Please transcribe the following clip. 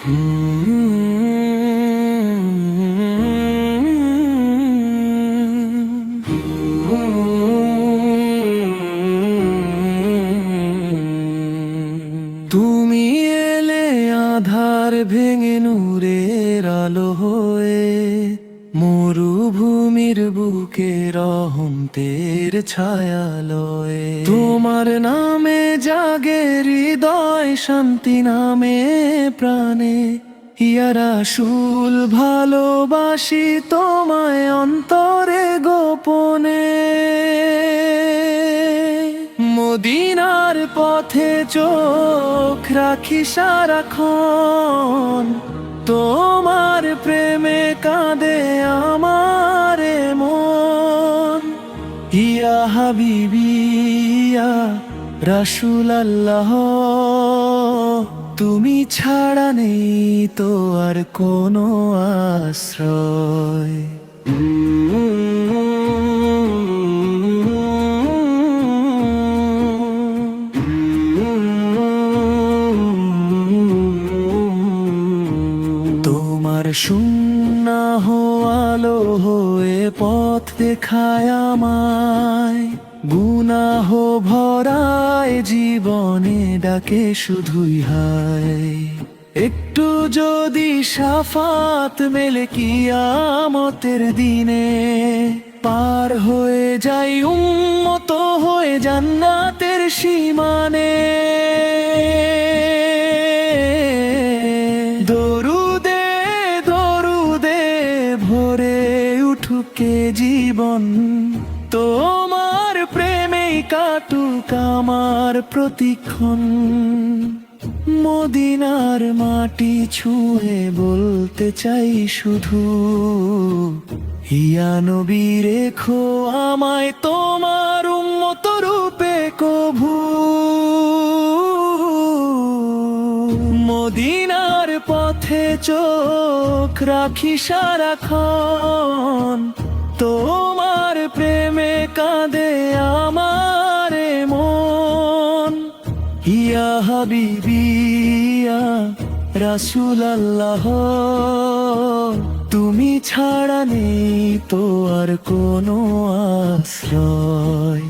তুমি এলে আধার ভেঙে নূরের আলো হয়ে, মরুভূমির বুকে রহমতের ছায়ালয়ে। তোমার নামে জাগে হৃদয়, শান্তি নামে প্রাণে। ইয়া রাসূল ভালোবাসি তোমায় অন্তরে গোপনে। মদিনার পথে চোখ রাখি সারাক্ষণ, তোমার প্রেমে কাঁদে আমার মন। ইয়া হাবিবি ইয়া রাসূলুল্লাহ, তুমি ছাড়া নেই তো আর কোনো আশ্রয়। তোমার শূন্য আলো হয়ে পথ দেখায় আমায়, গুনাহ ভরায় জীবনে ডাকে শুধুই হায়। একটু যদি শাফাত মেলে কিয়ামতের দিনে, পার হয়ে যাই উম্মত হয়ে জান্নাতের সীমানে। দরুদে দরুদে ভরে উঠুকে জীবন, তোমার প্রেমেই কাটুক আমার প্রতিক্ষণ। মদিনার মাটি ছুঁয়ে বলতে চাই শুধু, ইয়া নবী রেখো আমায় তোমার উম্মত রূপে কভু। মদিনার পথে চোখ রাখি সারাক্ষণ, তোমার প্রেমে কাঁদে আমার মন। ইয়া হাবিবি ইয়া রাসূলুল্লাহ, তুমি ছাড়া নেই তো আর কোনো আশ্রয়।